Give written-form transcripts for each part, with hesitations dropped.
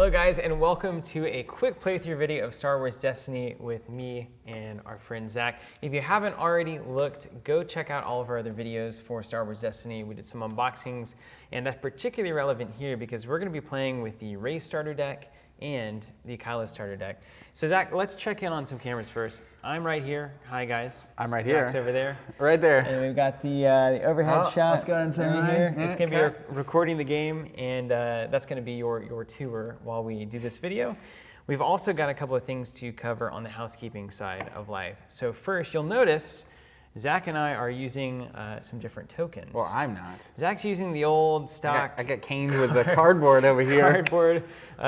Hello guys, and welcome to a quick playthrough video of Star Wars Destiny with me and our friend Zach. If you haven't already looked, go check out all of our other videos for Star Wars Destiny. We did some unboxings, and that's particularly relevant here because we're going to be playing with the Rey starter deck and the Kylo starter deck. So Zach, let's check in on some cameras first. I'm right here. Hi guys. I'm right here. Zach's over there. Right there. And we've got the overhead shot. Let's go ahead and say right hi. here. It's going to be recording the game, and that's going to be your tour while we do this video. We've also got a couple of things to cover on the housekeeping side of life. So first, you'll notice Zach and I are using some different tokens. Well, I'm not. Zach's using the old stock. I got caned with the cardboard over here. Cardboard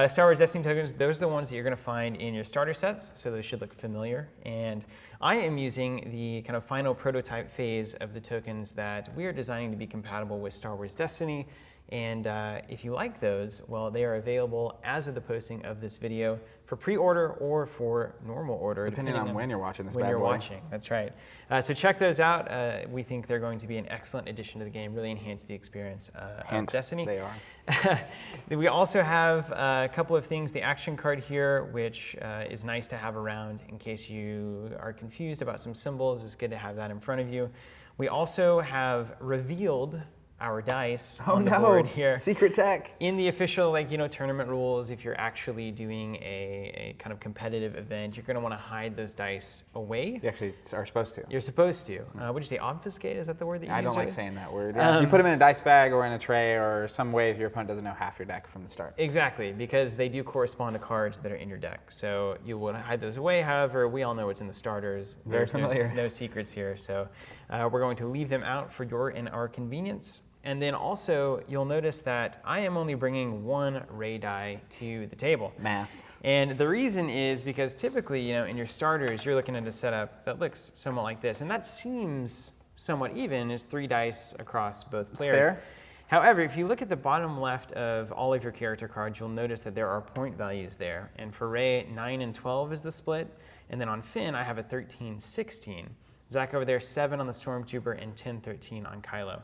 Star Wars Destiny tokens. Those are the ones that you're going to find in your starter sets, so those should look familiar. And I am using the kind of final prototype phase of the tokens that we are designing to be compatible with Star Wars Destiny. And if you like those, well, they are available as of the posting of this video for pre-order or for normal order. Depending on when you're watching this when bad you're boy. watching, that's right. So check those out. We think they're going to be an excellent addition to the game, really enhance the experience of Destiny. They are. We also have a couple of things. The action card here, which is nice to have around in case you are confused about some symbols. It's good to have that in front of you. We also have revealed our dice on the board here. Secret tech. In the official, tournament rules, if you're actually doing a kind of competitive event, you're going to want to hide those dice away. You actually are supposed to. You're supposed to. Would you say obfuscate? Is that the word that you use? I don't like saying that word. You put them in a dice bag or in a tray or some way if your opponent doesn't know half your deck from the start. Exactly, because they do correspond to cards that are in your deck. So you want to hide those away. However, we all know what's in the starters. Very familiar. No secrets here. So we're going to leave them out for your and our convenience. And then also, you'll notice that I am only bringing one Rey die to the table. Math. And the reason is because typically, in your starters, you're looking at a setup that looks somewhat like this. And that seems somewhat even, is 3 dice across both players. Fair. However, if you look at the bottom left of all of your character cards, you'll notice that there are point values there. And for Rey, 9 and 12 is the split. And then on Finn, I have a 13-16. Zach over there, 7 on the Stormtrooper and 10-13 on Kylo.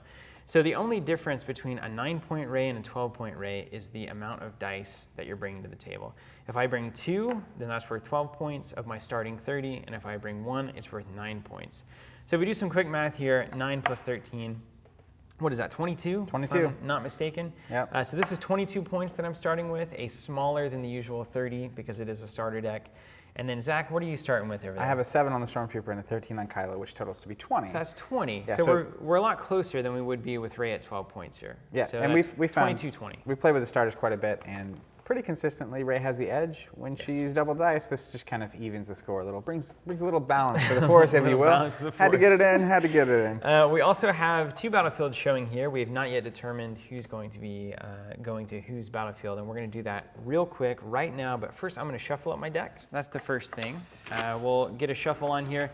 So the only difference between a 9-point Rey and a 12-point Rey is the amount of dice that you're bringing to the table. If I bring 2, then that's worth 12 points of my starting 30, and if I bring 1, it's worth 9 points. So if we do some quick math here, 9 plus 13, what is that, 22? 22. If I'm not mistaken. Yep. So this is 22 points that I'm starting with, a smaller than the usual 30 because it is a starter deck. And then Zach, what are you starting with over there? I have a 7 on the Stormtrooper and a 13 on Kylo, which totals to be 20. So that's 20. Yeah, so we're a lot closer than we would be with Rey at 12 points here. Yeah, so and we found 22-20. We play with the starters quite a bit, and pretty consistently, Rey has the edge. When she's double dice, this just kind of evens the score a little, brings a little balance to the force, if you will. Had to get it in, had to get it in. We also have 2 battlefields showing here. We have not yet determined who's going to be going to whose battlefield, and we're going to do that real quick right now. But first, I'm going to shuffle up my decks. That's the first thing. We'll get a shuffle on here.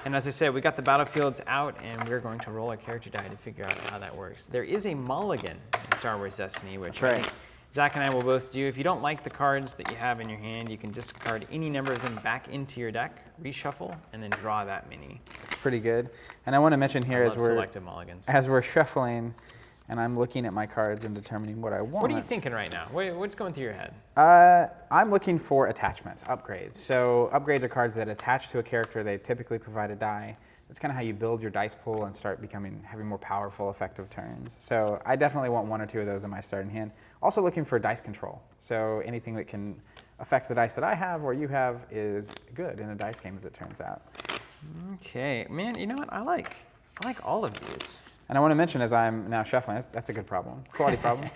And as I said, we got the battlefields out, and we're going to roll a character die to figure out how that works. There is a mulligan in Star Wars Destiny, which That's right. Zach and I will both do. If you don't like the cards that you have in your hand, you can discard any number of them back into your deck, reshuffle, and then draw that many. It's pretty good. And I want to mention here as we're shuffling, and I'm looking at my cards and determining what I want. What are you thinking right now? What's going through your head? I'm looking for attachments, upgrades. So upgrades are cards that attach to a character. They typically provide a die. That's kind of how you build your dice pool and start having more powerful, effective turns. So I definitely want 1 or 2 of those in my starting hand. Also looking for dice control. So anything that can affect the dice that I have or you have is good in a dice game, as it turns out. Okay, man, you know what? I like all of these. And I want to mention, as I'm now shuffling, that's a good problem, quality problem.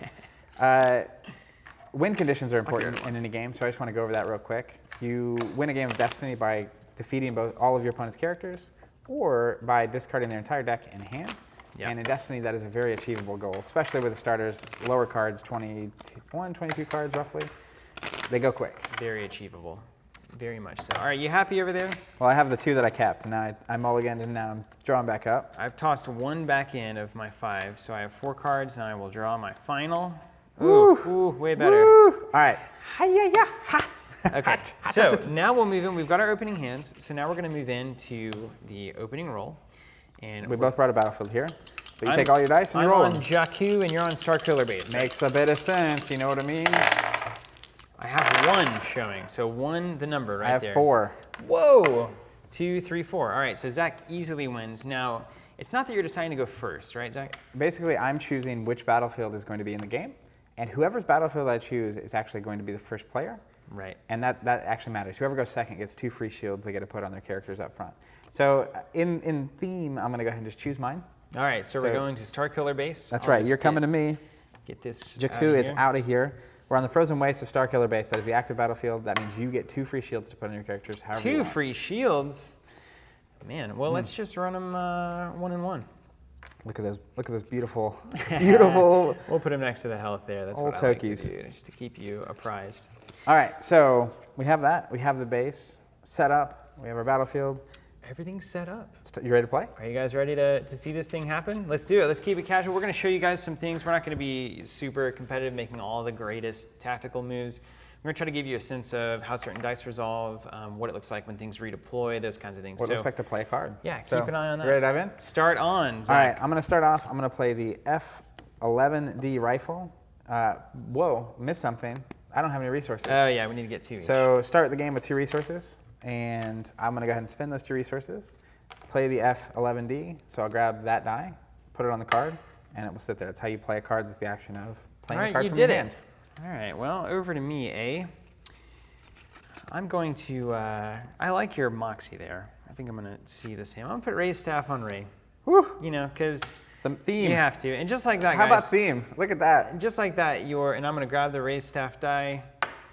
Win conditions are important in any game, so I just want to go over that real quick. You win a game of Destiny by defeating all of your opponent's characters, or by discarding their entire deck in hand. Yep. And in Destiny, that is a very achievable goal, especially with the starters, lower cards, 21, 22 cards roughly. They go quick. Very achievable. Very much so. All right, you happy over there? Well, I have the 2 that I kept, and now I mulliganed, and now I'm drawing back up. I've tossed 1 back in of my 5, so I have 4 cards, and I will draw my final. Ooh, way better. Woo. All right. Hi-ya-ya, ha. Okay, so now we'll move in. We've got our opening hands, so now we're going to move into the opening roll. And we both brought a battlefield here. But you take all your dice and you roll them. I'm on Jakku, and you're on Starkiller base. Makes a bit of sense, you know what I mean? I have 1 showing. So 1, the number right there. I have 4. Whoa! 2, 3, 4. All right, so Zach easily wins. Now, it's not that you're deciding to go first, right, Zach? Basically, I'm choosing which battlefield is going to be in the game, and whoever's battlefield I choose is actually going to be the first player. Right. And that actually matters. Whoever goes second gets 2 free shields they get to put on their characters up front. So in theme, I'm going to go ahead and just choose mine. All right, so we're going to Starkiller Base. That's right. You're coming to me. Get this Jakku is out of here. We're on the frozen wastes of Starkiller Base. That is the active battlefield. That means you get 2 free shields to put on your characters. However you 2 want. free shields? Man, well, let's just run them 1 and 1. Look at those beautiful, beautiful. We'll put them next to the health there. That's what I like to do, just to keep you apprised. All right, so we have that. We have the base set up. We have our battlefield. Everything's set up. You ready to play? Are you guys ready to see this thing happen? Let's do it. Let's keep it casual. We're going to show you guys some things. We're not going to be super competitive, making all the greatest tactical moves. We're going to try to give you a sense of how certain dice resolve, what it looks like when things redeploy, those kinds of things. What it looks like to play a card. Yeah, keep an eye on that. You ready to dive in? Start on, Zach. All right, I'm going to start off. I'm going to play the F11D rifle. Whoa, missed something. I don't have any resources. Oh, yeah, we need to get 2 each. So start the game with 2 resources, and I'm going to go ahead and spend those 2 resources. Play the F11D, so I'll grab that die, put it on the card, and it will sit there. That's how you play a card. That's the action of playing a card from your hand. All right, well, over to me, A. I'm going to, I like your Moxie there. I think I'm going to see the same. I'm going to put Ray's staff on Ray. Woo! You know, because the theme. You have to. And just like that, How about theme? Look at that. Just like that, and I'm going to grab the Ray's staff die,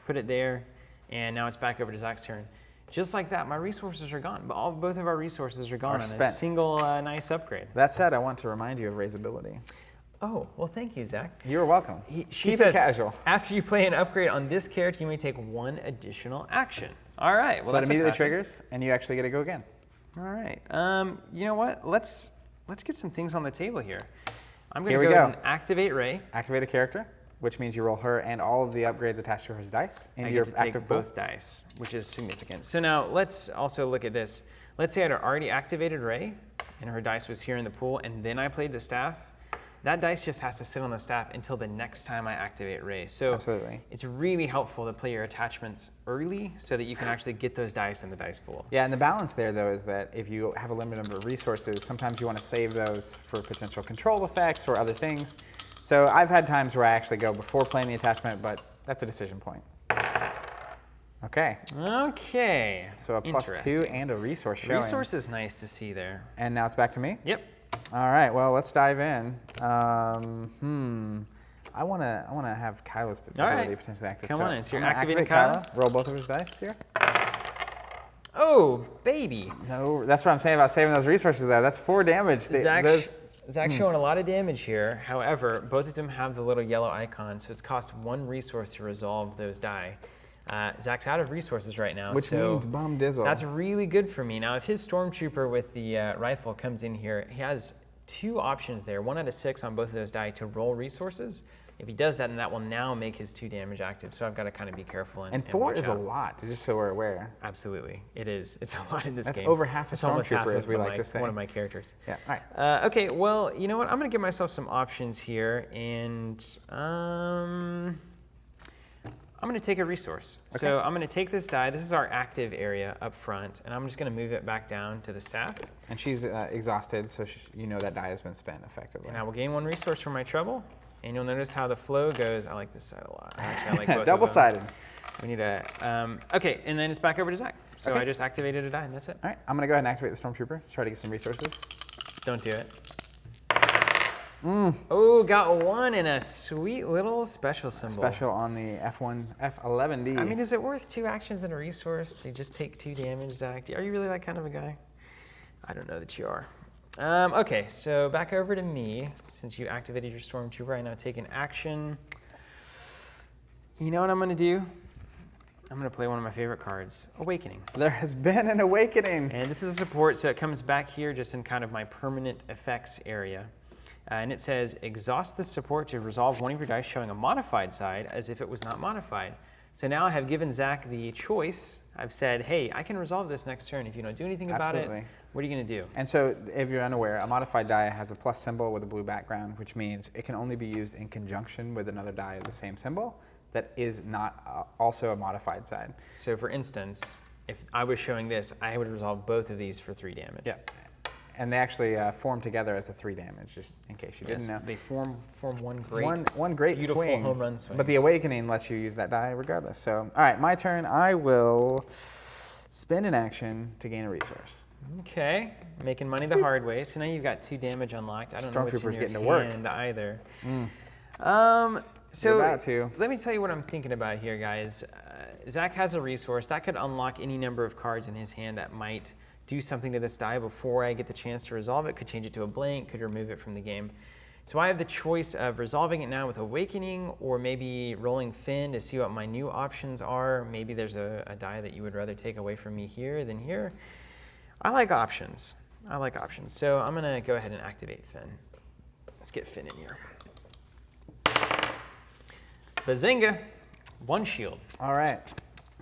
put it there, and now it's back over to Zach's turn. Just like that, my resources are gone. But both of our resources are gone on a single nice upgrade. That said, I want to remind you of Ray's ability. Oh, well, thank you, Zach. You're welcome. She says, casual. After you play an upgrade on this character, you may take 1 additional action. All right. Well, so that immediately triggers, and you actually get to go again. All right. You know what? Let's get some things on the table here. I'm going to go ahead and activate Ray. Activate a character, which means you roll her and all of the upgrades attached to her dice into your active pool. I get to take both dice, which is significant. So now let's also look at this. Let's say I'd already activated Ray, and her dice was here in the pool, and then I played the staff. That dice just has to sit on the staff until the next time I activate Ray. So absolutely. It's really helpful to play your attachments early so that you can actually get those dice in the dice pool. Yeah, and the balance there, though, is that if you have a limited number of resources, sometimes you want to save those for potential control effects or other things. So I've had times where I actually go before playing the attachment, but that's a decision point. Okay. Okay. So a +2 and a resource showing. Resource is nice to see there. And now it's back to me? Yep. All right, well, let's dive in. I want to have Kylo's ability potentially active. Come on in. So you're activating Kylo. Roll both of his dice here. Oh, baby. No, that's what I'm saying about saving those resources there. That's 4 damage. Zach's showing a lot of damage here. However, both of them have the little yellow icon, so it's cost 1 resource to resolve those die. Zach's out of resources right now. Which means bum dizzle. That's really good for me. Now, if his Stormtrooper with the rifle comes in here, he has 2 options there, 1 out of 6 on both of those die to roll resources. If he does that, then that will now make his 2 damage active. So I've got to kind of be careful and 4 is a lot, just so we're aware. Absolutely, it is. It's a lot in this game. That's over half a Stormtrooper, as we like to say. One of my characters. Yeah. All right. Okay. Well, you know what? I'm going to give myself some options here, and I'm going to take a resource. Okay. So I'm going to take this die. This is our active area up front, and I'm just going to move it back down to the staff. And she's exhausted, so you know that die has been spent effectively. And I will gain 1 resource from my trouble, and you'll notice how the flow goes. I like this side a lot. Actually, I like both double-sided. We need a, okay, and then it's back over to Zach. So I just activated a die, and that's it. All right, I'm going to go ahead and activate the Stormtrooper, try to get some resources. Don't do it. Oh, got 1 and a sweet little special symbol. Special on the F11D. I mean, is it worth 2 actions and a resource to just take 2 damage, Zach? Are you really that kind of a guy? I don't know that you are. Okay, so back over to me. Since you activated your Stormtrooper, I now take an action. You know what I'm going to do? I'm going to play one of my favorite cards, Awakening. There has been an awakening. And this is a support, so it comes back here just in kind of my permanent effects area. And it says, exhaust this support to resolve one of your dice showing a modified side as if it was not modified. So now I have given Zach the choice. I've said, hey, I can resolve this next turn. If you don't do anything about it, what are you going to do? And so if you're unaware, a modified die has a plus symbol with a blue background, which means it can only be used in conjunction with another die of the same symbol. that is not also a modified side. So for instance, if I was showing this, I would resolve both of these for 3 damage. Yeah. And they actually form together as a 3 damage, just in case you didn't know. They form one great, one great beautiful swing, home run swing. But the Awakening lets you use that die regardless. So, all right, my turn. I will spend an action to gain a resource. Okay, making money the hard way. So now you've got 2 damage unlocked. I don't know what's in Stormtrooper's your getting to work. hand either. You're about to. Let me tell you what I'm thinking about here, guys. Zach has a resource that could unlock any number of cards in his hand that might do something to this die before I get the chance to resolve it. Could change it to a blank, could remove it from the game. So I have the choice of resolving it now with Awakening, or maybe rolling Finn to see what my new options are. Maybe there's a die that you would rather take away from me here than here. I like options. So I'm gonna go ahead and activate Finn. Let's get Finn in here. Bazinga, 1 shield. All right.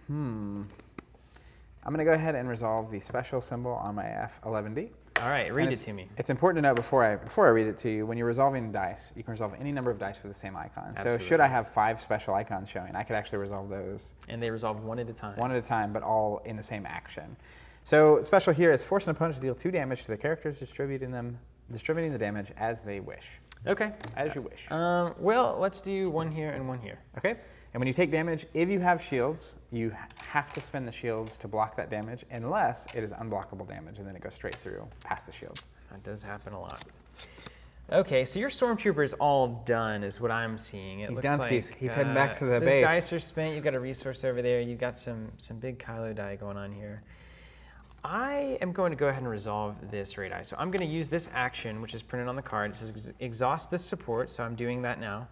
I'm going to go ahead and resolve the special symbol on my F11D. All right, read it to me. It's important to note before I read it to you, when you're resolving dice, you can resolve any number of dice with the same icon. Absolutely. So should I have 5 special icons showing, I could actually resolve those. And they resolve 1 at a time. 1 at a time, but all in the same action. So special here is force an opponent to deal 2 damage to the characters, distributing the damage as they wish. Okay. As you wish. Well, let's do 1 here and 1 here. Okay. And when you take damage, if you have shields, you have to spend the shields to block that damage, unless it is unblockable damage, and then it goes straight through past the shields. That does happen a lot. Okay, so your Stormtrooper is all done, is what I'm seeing. It He's looks done, like he's heading back to the those base. dice are spent. You've got a resource over there. You've got some big Kylo die going on here. I am going to go ahead and resolve this ray die. So I'm going to use this action, which is printed on the card. It says exhaust this support, so I'm doing that now.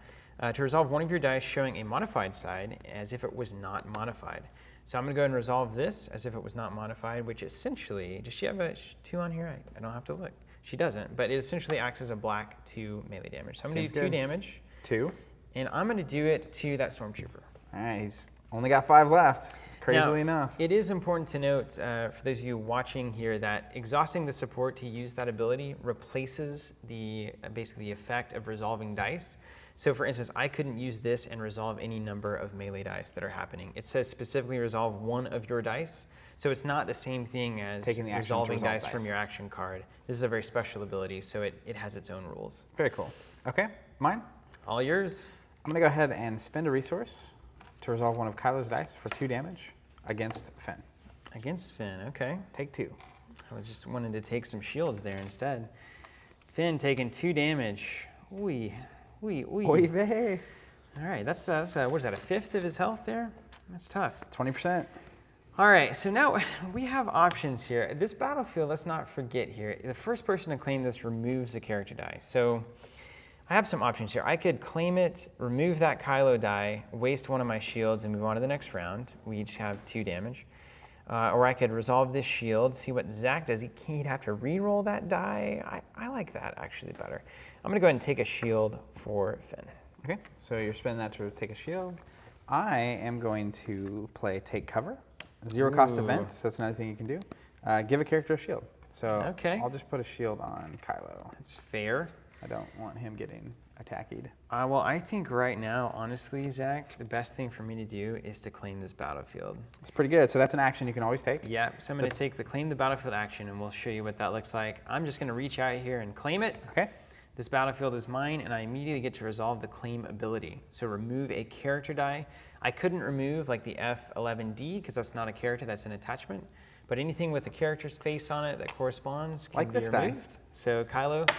To resolve one of your dice showing a modified side as if it was not modified. So I'm going to go ahead and resolve this as if it was not modified, which essentially, does she have a 2 on here? I don't have to look. She doesn't, but it essentially acts as a black 2 melee damage. So I'm going to do 2 damage. 2. And I'm going to do it to that Stormtrooper. All right, he's only got 5 left, crazily enough. It is important to note, for those of you watching here, that exhausting the support to use that ability replaces basically the effect of resolving dice. So for instance, I couldn't use this and resolve any number of melee dice that are happening. It says specifically resolve 1 of your dice. So it's not the same thing as resolving dice from your action card. This is a very special ability, so it has its own rules. Very cool. Okay, mine? All yours. I'm going to go ahead and spend a resource to resolve one of Kylo's dice for 2 damage against Finn. Against Finn, okay. Take 2. I was just wanting to take some shields there instead. Finn taking 2 damage. Oy vey. All right, that's what is that, a 1/5 of his health there? That's tough. 20%. All right, so now we have options here. This battlefield, let's not forget here, the first person to claim this removes a character die. So I have some options here. I could claim it, remove that Kylo die, waste 1 of my shields, and move on to the next round. We each have 2 damage. Or I could resolve this shield, see what Zach does. He'd have to re-roll that die. I like that actually better. I'm gonna go ahead and take a shield for Finn. Okay, so you're spending that to take a shield. I am going to play Take Cover. 0 cost event, so that's another thing you can do. Give a character a shield. So okay. I'll just put a shield on Kylo. That's fair. I don't want him getting attacked. Well, I think right now, honestly, Zach, the best thing for me to do is to claim this battlefield. It's pretty good. So that's an action you can always take. Yeah, so I'm going to take the claim the battlefield action, and we'll show you what that looks like. I'm just going to reach out here and claim it. Okay. This battlefield is mine, and I immediately get to resolve the claim ability. So remove a character die. I couldn't remove like the F11D because that's not a character, that's an attachment. But anything with a character's face on it that corresponds can be removed. So Kylo,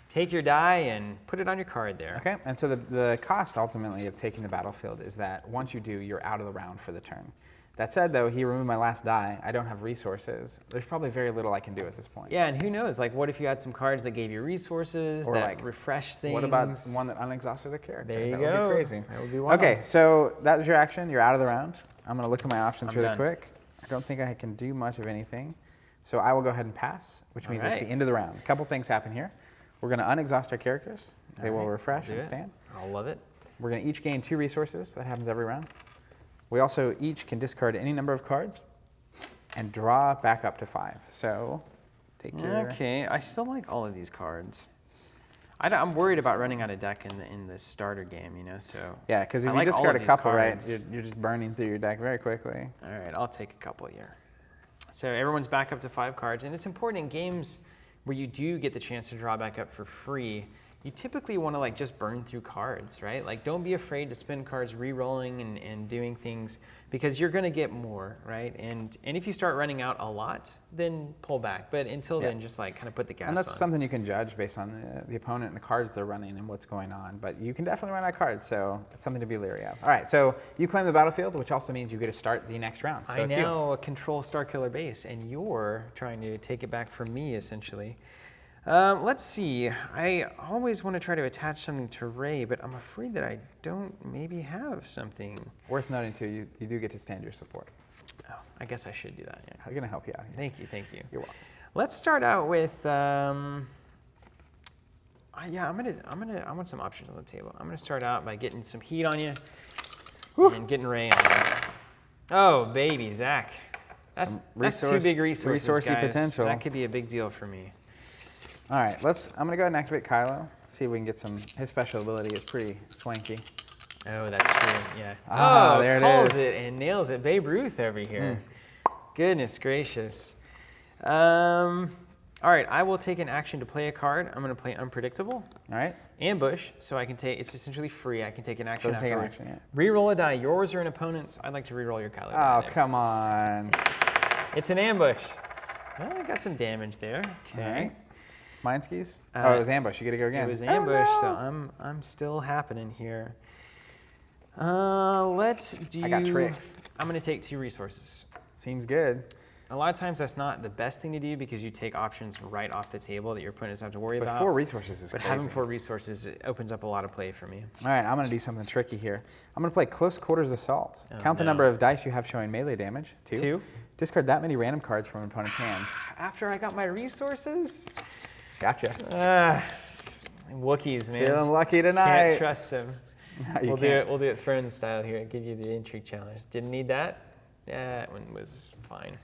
take your die and put it on your card there. Okay, and so the cost ultimately of taking the battlefield is that once you do, you're out of the round for the turn. That said, though, he removed my last die. I don't have resources. There's probably very little I can do at this point. Yeah, and who knows? Like, what if you had some cards that gave you resources, or that like, refresh things? What about one that unexhausted the character? There you go. That would be crazy. That would be wild. Okay, so that was your action. You're out of the round. I'm going to look at my options really done. quick. I don't think I can do much of anything. So I will go ahead and pass, which means it's the end of the round. A couple things happen here. We're going to unexhaust our characters. They will refresh and stand. I'll love it. We're going to each gain 2 resources. That happens every round. We also each can discard any number of cards and draw back up to 5. So take your... Okay, I still like all of these cards. I'm worried about running out of deck in the starter game, you know, so. Yeah, because if I you like all discard of a these couple, right, cards. you're just burning through your deck very quickly. All right, I'll take a couple here. So everyone's back up to 5 cards, and it's important in games where you do get the chance to draw back up for free. You typically want to like just burn through cards, right? Like don't be afraid to spend cards re-rolling and doing things because you're going to get more, right? And if you start running out a lot, then pull back. But until then, just like kind of put the gas on. And that's something you can judge based on the opponent and the cards they're running and what's going on. But you can definitely run out of cards, so it's something to be leery of. All right, so you claim the battlefield, which also means you get to start the next round. So I now control Starkiller base, and you're trying to take it back from me, essentially. Let's see. I always want to try to attach something to Ray, but I'm afraid that I don't maybe have something. Worth noting, too, you do get to stand your support. Oh, I guess I should do that. Yeah. I'm going to help you out here. Thank you, thank you. You're welcome. Let's start out with, yeah, I want some options on the table. I'm going to start out by getting some heat on you and getting Ray on you. Oh, baby, Zach. That's 2 big resources, resourcey guys. potential. That could be a big deal for me. All right, I'm going to go ahead and activate Kylo. See if we can get his special ability is pretty swanky. Oh, that's true, yeah. Ah, there it calls is. it and nails it. Babe Ruth over here. Goodness gracious. All right, I will take an action to play a card. I'm going to play Unpredictable. All right. Ambush, so I can take, it's essentially free. I can take an action Doesn't take an afterwards. action, yeah. Reroll a die, yours or an opponent's. I'd like to reroll your Kylo die Oh, there. come on. It's an ambush. Well, I got some damage there. Okay. All right. Mind skis? Oh, it was ambush. You get to go again. It was ambush, oh, so I'm still happening here. Let's do. I got tricks. I'm going to take 2 resources. Seems good. A lot of times that's not the best thing to do because you take options right off the table that your opponent doesn't have to worry But about. 4 resources is But crazy. having 4 resources, it opens up a lot of play for me. All right, I'm going to do something tricky here. I'm going to play Close Quarters Assault. Oh, Count the no. number of dice you have showing melee damage. 2. 2. Discard that many random cards from an opponent's hands. After I got my resources? Gotcha. Wookiees, man. Feeling lucky tonight. Can't trust them. No, you We'll can't. do it Thrones style here. Give you the intrigue challenge. Didn't need that. That one was fine.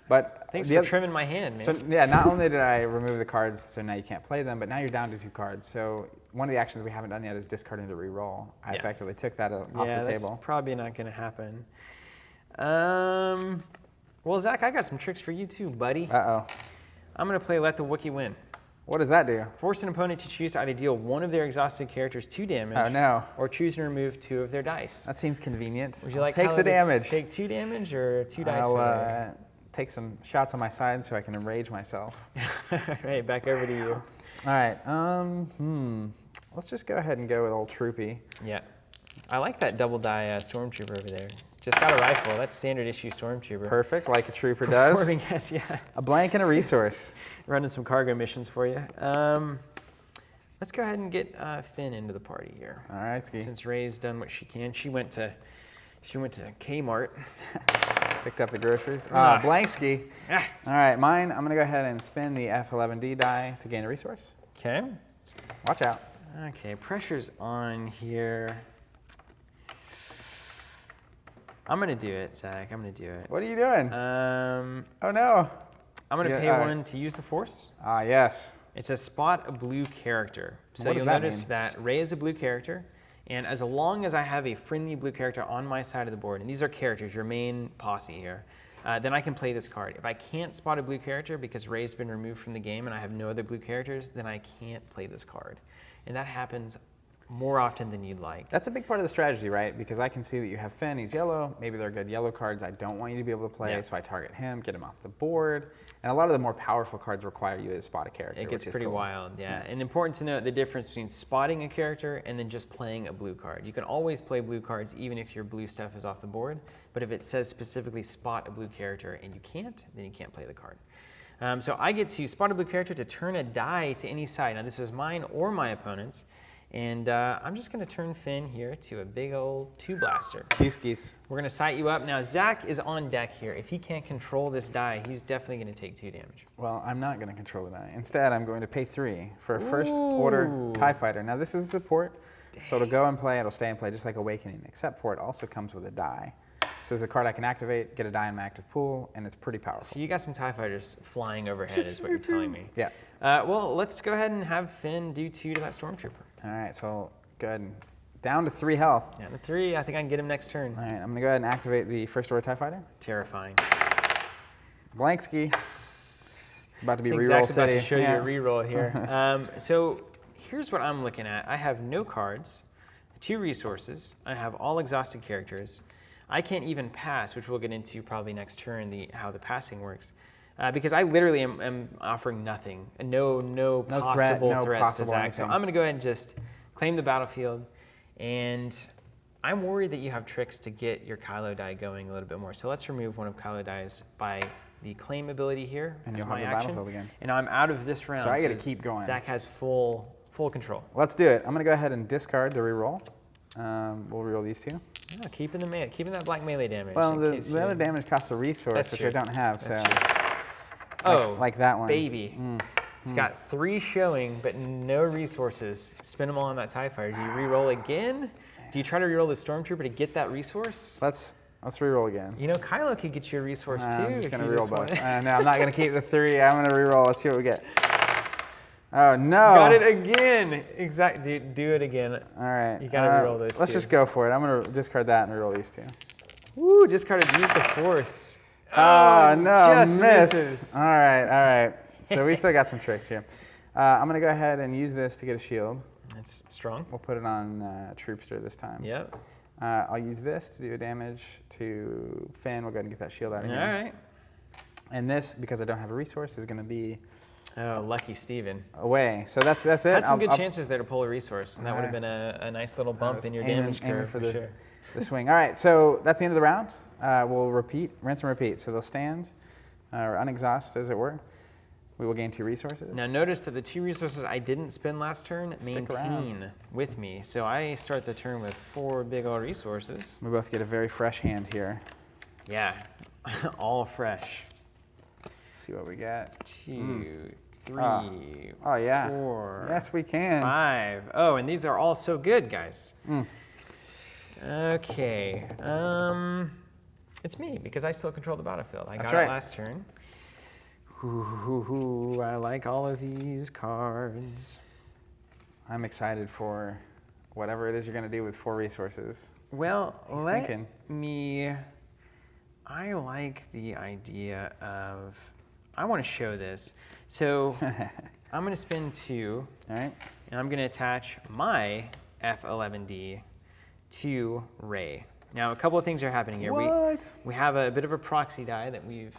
But Thanks the for oth- trimming my hand, man. So yeah, not only did I remove the cards, so now you can't play them, but now you're down to 2 cards. So one of the actions we haven't done yet is discarding to reroll. I effectively took that off the that's table. probably not going to happen. Well, Zach, I got some tricks for you too, buddy. Uh-oh. I'm going to play Let the Wookiee Win. What does that do? Force an opponent to choose to either deal one of their exhausted characters 2 damage. Oh, no. Or choose and remove 2 of their dice. That seems convenient. Would you like take Kylo the to damage. Take 2 damage or 2 dice? I'll take some shots on my side so I can enrage myself. Right, back over to you. All right. Let's just go ahead and go with old Troopy. Yeah. I like that double die Stormtrooper over there. Just got a rifle. That's standard issue Stormtrooper. Perfect, like a trooper does. Performing as, yeah. A blank and a resource. Running some cargo missions for you. Let's go ahead and get Finn into the party here. All right, Ski. Since Ray's done what she can, she went to Kmart. Picked up the groceries. Ah. Blank Ski. Ah. All right, mine. I'm gonna go ahead and spin the F11D die to gain a resource. Okay. Watch out. Okay, pressure's on here. I'm gonna do it, Zach. I'm gonna do it. What are you doing? Oh no. I'm gonna Yeah, pay all right. 1 to use the Force. Ah, yes. It's a spot a blue character. So What does you'll that notice mean? that Ray is a blue character, and as long as I have a friendly blue character on my side of the board, and these are characters, your main posse here, then I can play this card. If I can't spot a blue character because Ray's been removed from the game and I have no other blue characters, then I can't play this card. And that happens more often than you'd like. That's a big part of the strategy, right? Because I can see that you have Finn, he's yellow. Maybe they're good yellow cards I don't want you to be able to play, Yeah. so I target him, get him off the board. And a lot of the more powerful cards require you to spot a character. It gets which is pretty cool. wild, yeah. And important to note the difference between spotting a character and then just playing a blue card. You can always play blue cards even if your blue stuff is off the board, but if it says specifically spot a blue character and you can't, then you can't play the card. So I get to spot a blue character to turn a die to any side. Now this is mine or my opponent's. And I'm just going to turn Finn here to a big old 2-blaster. Q-skis. We're going to sight you up. Now, Zach is on deck here. If he can't control this die, he's definitely going to take 2 damage. Well, I'm not going to control the die. Instead, I'm going to pay 3 for a first order TIE fighter. Now, this is a support, so it'll go and play, it'll stay and play just like Awakening, except for it also comes with a die. So this is a card I can activate, get a die in my active pool, and it's pretty powerful. So you got some TIE fighters flying overhead is what you're telling me. Yeah. Well, let's go ahead and have Finn do 2 to that Stormtrooper. All right, so I'll go ahead and down to 3 health. Down to 3. I think I can get him next turn. All right, I'm going to go ahead and activate the First Order TIE Fighter. Terrifying. Blank ski. It's about to be I think reroll Zach's city. about to show you a reroll here. So here's what I'm looking at. I have no cards, 2 resources. I have all exhausted characters. I can't even pass, which we'll get into probably next turn, how the passing works. Because I literally am offering nothing. No possible threats to Zach. So I'm going to go ahead and just claim the battlefield. And I'm worried that you have tricks to get your Kylo die going a little bit more. So let's remove one of Kylo dies by the claim ability here. And That's you'll my have the action. battlefield again. And I'm out of this round. So I got to keep going. Zach has full control. Let's do it. I'm going to go ahead and discard the reroll. We'll reroll these 2. Yeah, keeping that black melee damage. Well, the other damage costs a resource, which I don't have. Like that one. Baby. He's got 3 showing, but no resources. Spend them all on that TIE Fighter. Do you re-roll again? Do you try to re-roll the Stormtrooper to get that resource? Let's re-roll again. You know, Kylo could get you a resource too. I'm just if going to you re-roll just both. want it. No, I'm not going to keep the 3. I'm going to re-roll. Let's see what we get. Oh, no. Got it again. Exactly. Do it again. All right. You got to re-roll those Let's 2. just go for it. I'm going to discard that and re-roll these 2. Woo, discarded. Use the Force. Oh, no, just missed. misses. All right. So we still got some tricks here. I'm going to go ahead and use this to get a shield. That's strong. We'll put it on Troopster this time. Yep. I'll use this to do damage to Finn. We'll go ahead and get that shield out of here. All right. And this, because I don't have a resource, is going to be lucky Steven. away. So that's it. Had some good chances there to pull a resource, and that would have been a nice little bump in your damage curve for sure. the swing. All right, so that's the end of the round. We'll rinse and repeat. So they'll stand, or unexhaust, as it were. We will gain 2 resources. Now notice that the 2 resources I didn't spend last turn Stick maintain around. with me. So I start the turn with 4 big old resources. We both get a very fresh hand here. Yeah, all fresh. Let's see what we get. 2, 3, Oh, yeah. 4. Yes, we can. 5. Oh, and these are all so good, guys. Okay. It's me, because I still control the battlefield. I got it last turn. Ooh, I like all of these cards. I'm excited for whatever it is you're going to do with 4 resources. Well, I like the idea of, I want to show this. So I'm going to spend 2, All right. and I'm going to attach my F11D to Rey. Now, a couple of things are happening here. What? We have a bit of a proxy die that we've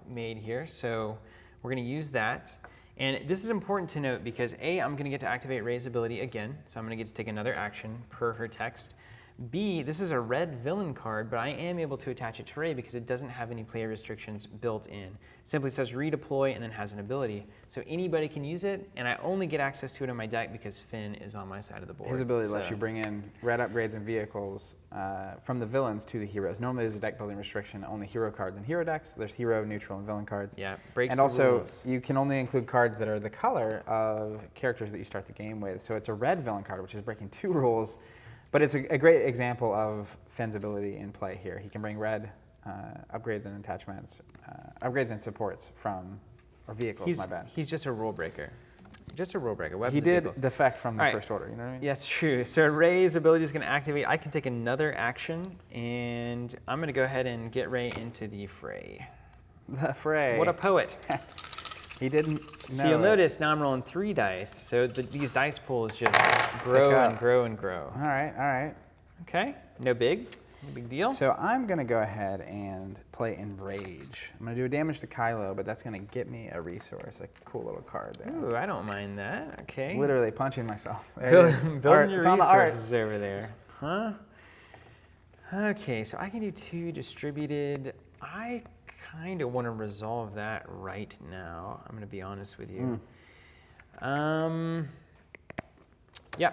made here, so we're going to use that. And this is important to note because A, I'm going to get to activate Rey's ability again, so I'm going to get to take another action per her text. B, this is a red villain card, but I am able to attach it to Rey because it doesn't have any player restrictions built in. It simply says redeploy and then has an ability. So anybody can use it, and I only get access to it in my deck because Finn is on my side of the board. His ability lets you bring in red upgrades and vehicles from the villains to the heroes. Normally there's a deck building restriction, only hero cards in hero decks. There's hero, neutral, and villain cards. Yeah, breaks and the also, rules. you can only include cards that are the color of characters that you start the game with. So it's a red villain card, which is breaking 2 rules. But it's a great example of Finn's ability in play here. He can bring red upgrades and attachments, upgrades and supports from, or vehicles, my bad. He's just a rule breaker. Just a rule breaker. Weapons He and did vehicles. defect from the All right. First Order, you know what I mean? Yeah, it's true. So Rey's ability is going to activate. I can take another action, and I'm going to go ahead and get Rey into the fray. The fray. What a poet. He didn't So know you'll it. notice now I'm rolling 3 dice. So these dice pools just grow and grow and grow. All right. Okay, no big deal. So I'm going to go ahead and play Enrage. I'm going to do a damage to Kylo, but that's going to get me a resource, a cool little card there. Ooh, I don't mind that. Okay. Literally punching myself. There it is. Building Art. your It's on the art. resources over there. Huh? Okay, so I can do 2 distributed. I kind of want to resolve that right now. I'm going to be honest with you. Yeah.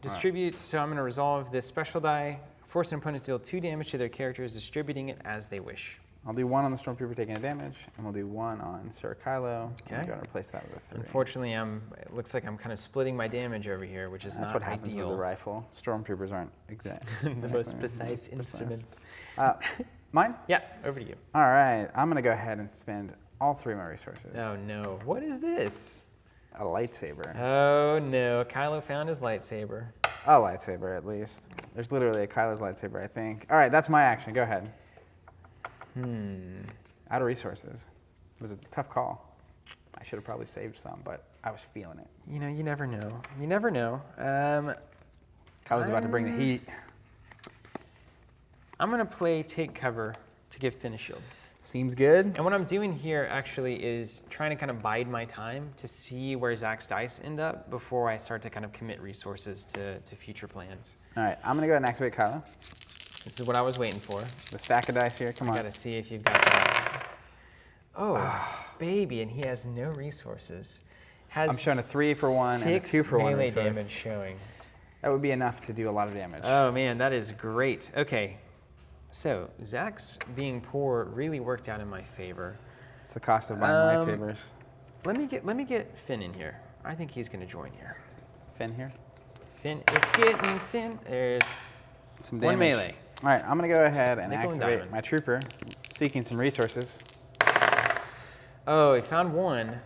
Distribute, so I'm going to resolve this special die. Force an opponent to deal 2 damage to their characters, distributing it as they wish. I'll do 1 on the Stormtrooper taking a damage, and we'll do 1 on Sir Kylo. Okay. I'm going to replace that with a 3. Unfortunately, it looks like I'm kind of splitting my damage over here, which is That's not what happens ideal. with the rifle. Stormtroopers aren't exact. The most precise instruments. Mine? Yeah, over to you. All right. I'm going to go ahead and spend all 3 of my resources. Oh no, what is this? A lightsaber. Oh no, Kylo found his lightsaber. A lightsaber, at least. There's literally a Kylo's lightsaber, I think. All right, that's my action. Go ahead. Out of resources. It was a tough call. I should have probably saved some, but I was feeling it. You know, you never know. You never know. Kylo's about to bring the heat. I'm gonna play Take Cover to give Finn a shield. Seems good. And what I'm doing here actually is trying to kind of bide my time to see where Zach's dice end up before I start to kind of commit resources to future plans. All right, I'm going to go ahead and activate Kylo. This is what I was waiting for. The stack of dice here, come on. Gotta see if you've got that. Oh, baby, and he has no resources. I'm showing a 3 for 1 and a 2 for 1 melee resource. damage showing. That would be enough to do a lot of damage. Oh man, that is great. Okay, so Zach's being poor really worked out in my favor. It's the cost of buying lightsabers. Let me get Finn in here. I think he's gonna join here. Finn here. Finn, it's getting Finn. There's Some damage. one melee. All right, I'm going to go ahead and Nickel and activate diamond. my trooper, seeking some resources. Oh, he found one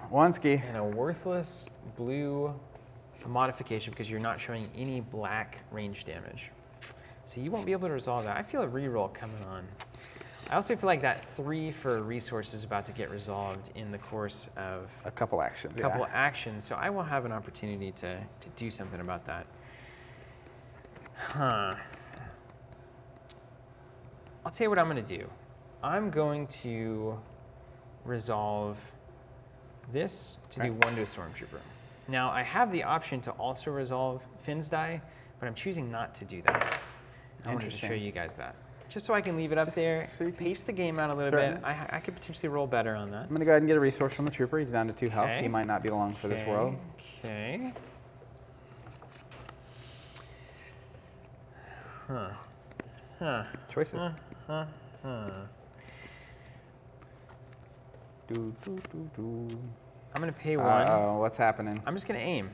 One ski. and a worthless blue modification because you're not showing any black range damage. So you won't be able to resolve that. I feel a reroll coming on. I also feel like that 3 for resource is about to get resolved in the course of A couple actions, a couple of actions, so I will have an opportunity to do something about that. Huh. I'll tell you what I'm going to do. I'm going to resolve this to do 1 to a Stormtrooper. Now, I have the option to also resolve Finn's die, but I'm choosing not to do that. I wanted to show you guys that. Just so I can leave it up there, so you can pace the game out a little threaten bit. I could potentially roll better on that. I'm going to go ahead and get a resource from the trooper. He's down to 2 health. Okay. He might not be long for this world. Okay. Huh. Huh. Choices. Huh. Do, do, do, do. I'm going to pay 1. Uh-oh, what's happening? I'm just going to aim.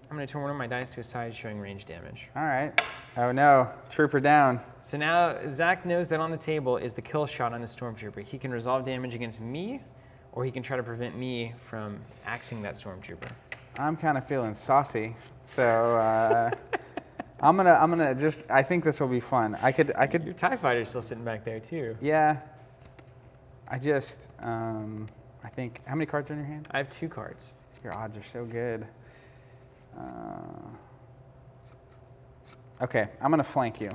I'm going to turn one of my dice to a side showing range damage. All right. Oh no, trooper down. So now Zach knows that on the table is the kill shot on the Stormtrooper. He can resolve damage against me, or he can try to prevent me from axing that Stormtrooper. I'm kind of feeling saucy, so I'm gonna just. I think this will be fun. I could. Your TIE Fighter's still sitting back there too. Yeah. I just. I think. How many cards are in your hand? I have 2 cards. Your odds are so good. Okay, I'm gonna flank you.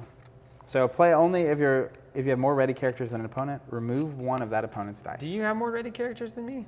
So play only if you have more ready characters than an opponent. Remove 1 of that opponent's dice. Do you have more ready characters than me?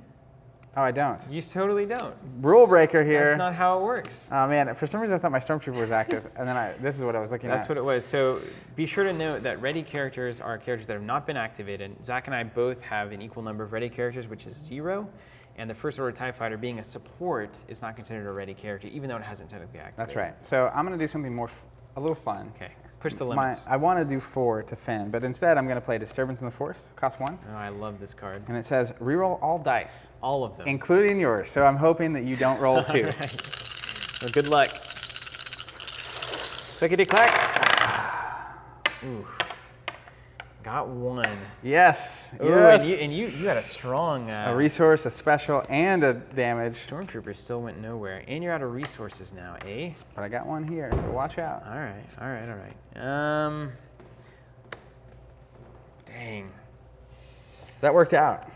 Oh, I don't. You totally don't. Rule breaker here. That's not how it works. Oh man, for some reason I thought my Stormtrooper was active, and then this is what I was looking at. That's what it was. So be sure to note that ready characters are characters that have not been activated. Zach and I both have an equal number of ready characters, which is 0. And the First Order TIE Fighter being a support is not considered a ready character, even though it hasn't technically activated. That's right. So I'm gonna do something more, a little fun. Okay, push the limits. I want to do 4 to Finn, but instead I'm gonna play Disturbance in the Force, cost 1. Oh, I love this card. And it says reroll all dice, All of them. including yours. So I'm hoping that you don't roll 2. Well, good luck. Clickety clack. Ooh. Got 1. Yes. Ooh, Yes. and you had a strong A resource, a special, and a damage. Stormtrooper still went nowhere. And you're out of resources now, eh? But I got 1 here, so watch out. All right. Dang. That worked out.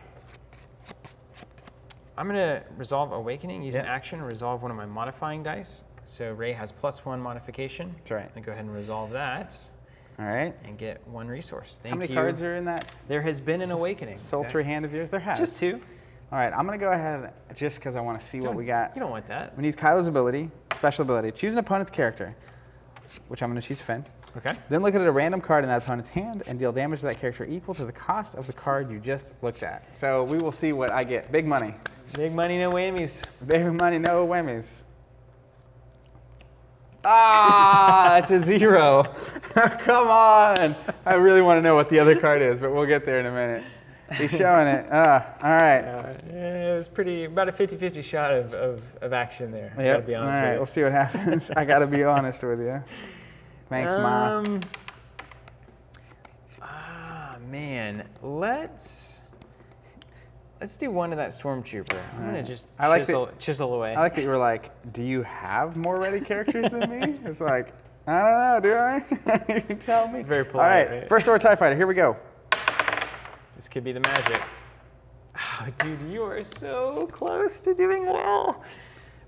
I'm gonna resolve Awakening, use an action, resolve one of my modifying dice. So Rey has +1 modification. That's right. I'm gonna go ahead and resolve that All right. and get 1 resource. Thank How many you. cards are in that There has been an Awakening. sultry hand of yours? There has. Just 2. All right, I'm going to go ahead just because I want to see what we got. You don't want that. I'm going to use Kylo's ability, special ability. Choose an opponent's character, which I'm going to choose Finn. Okay. Then look at a random card in that opponent's hand and deal damage to that character equal to the cost of the card you just looked at. So we will see what I get. Big money. Big money, no whammies. Big money, no whammies. Ah, it's a 0. Come on. I really want to know what the other card is, but we'll get there in a minute. He's showing it. All right. It was about a 50-50 shot of action there. I Yep. gotta be honest All right, with you. we'll see what happens. I got to be honest with you. Thanks, Ma. Man, let's do one to that stormtrooper. I'm gonna just I like chisel away. I like that you were like, do you have more ready characters than me? It's like, I don't know, do I? You tell me. It's very polite, All right, right? first order TIE Fighter, here we go. This could be the magic. Oh, dude, you are so close to doing well.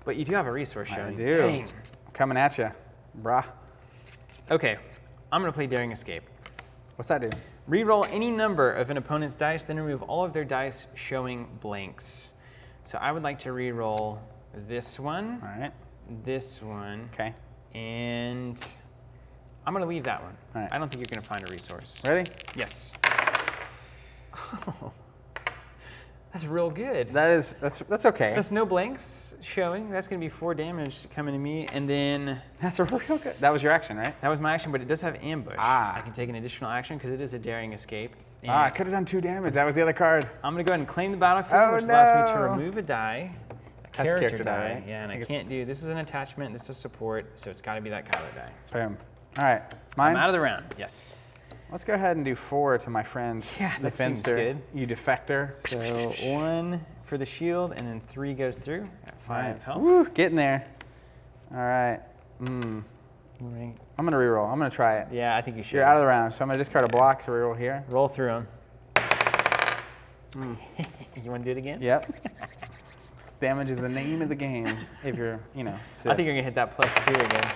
But you do have a resource showing. I do. Dang. Coming at you, brah. Okay, I'm gonna play Daring Escape. What's that do? Reroll any number of an opponent's dice, then remove all of their dice showing blanks. So I would like to reroll this one, All right. this one, Okay. and I'm gonna leave that one. All right. I don't think you're gonna find a resource. Ready? Yes. Oh, that's real good. That's okay. That's no blanks showing. That's gonna be 4 damage coming to me, and then That's a real good. That was your action, right? that was my action, but it does have ambush. Ah. I can take an additional action because it is a Daring Escape. And I could have done 2 damage. That was the other card. I'm gonna go ahead and claim the battlefield, Oh, which allows me to no. remove a die, a That's character die. Yeah, and I I guess- can't do. This is an attachment. This is support, so it's got to be that Kylo die. Boom. All right. Mine? I'm out of the round. Yes. Let's go ahead and do 4 to my friend, Yeah, the that seems fencer, good. you defector. So 1 for the shield, and then 3 goes through at 5 health. Woo, getting there. All right. Right. I'm going to reroll. I'm going to try it. Yeah, I think you should. You're out of the round, so I'm going to discard a block to reroll here. Roll through them. You want to do it again? Yep. Damage is the name of the game if you're, I think you're gonna hit that +2 again.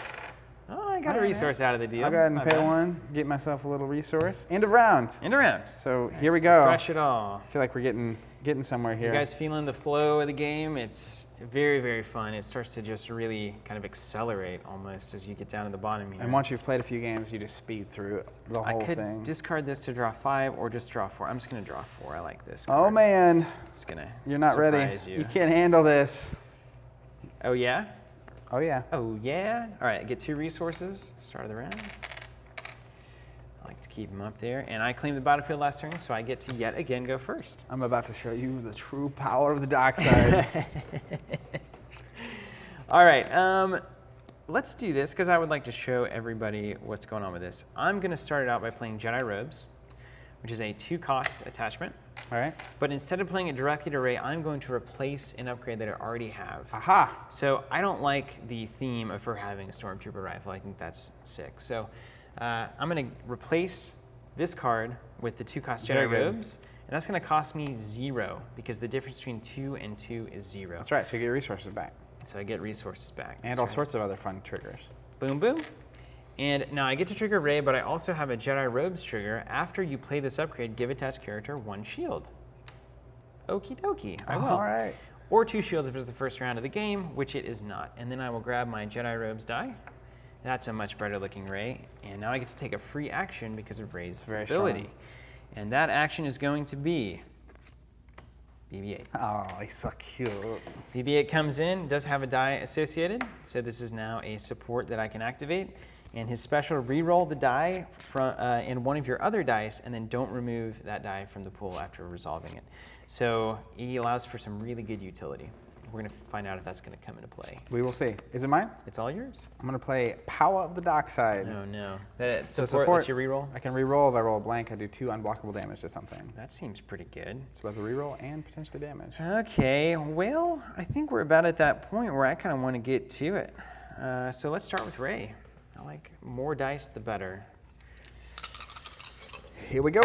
Oh, I got a All right, resource out of the deal. I'll go ahead That's and not pay bad. 1, get myself a little resource. End of round. End around. So here we go. Fresh it all. I feel like we're getting somewhere here. You guys feeling the flow of the game? It's very, very fun. It starts to just really kind of accelerate almost as you get down to the bottom here. And once you've played a few games, you just speed through the I whole could thing. discard this to draw 5 or just draw 4. I'm just gonna draw 4. I like this. Oh card. man, It's gonna you're not ready. surprise you. You can't handle this. Oh yeah? Oh yeah. Oh yeah? All right, I get 2 resources, start of the round. I like to keep them up there. And I claim the battlefield last turn, so I get to yet again go first. I'm about to show you the true power of the dark side. All right, let's do this because I would like to show everybody what's going on with this. I'm gonna start it out by playing Jedi Robes, which is a 2-cost attachment. All right. But instead of playing it directly to Rey, I'm going to replace an upgrade that I already have. Aha. So I don't like the theme of her having a Stormtrooper rifle. I think that's sick. So I'm going to replace this card with the 2-cost Very Jedi good. Robes. And that's going to cost me 0 because the difference between 2 and 2 is 0. That's right. So you get your resources back. So I get resources back. And That's all right. sorts of other fun triggers. Boom, boom. And now I get to trigger Rey, but I also have a Jedi Robes trigger. After you play this upgrade, give attached character 1 shield. Okie dokie, I will. All right. Or 2 shields if it's the first round of the game, which it is not. And then I will grab my Jedi Robes die. That's a much better looking Rey. And now I get to take a free action because of Rey's very ability. strong. And that action is going to be BB-8. Oh, he's so cute. BB-8 comes in, does have a die associated, so this is now a support that I can activate. And his special, re-roll the die from in one of your other dice, and then don't remove that die from the pool after resolving it. So he allows for some really good utility. We're gonna find out if that's gonna come into play. We will see. Is it mine? It's all yours. I'm going to play Power of the Dark Side. Oh no. That So support lets you re-roll? I can re-roll. If I roll a blank, I do 2 unblockable damage to something. That seems pretty good. So both a re-roll and potentially damage. Okay, well, I think we're about at that point where I kind of want to get to it. So let's start with Rey. I like more dice, the better. Here we go.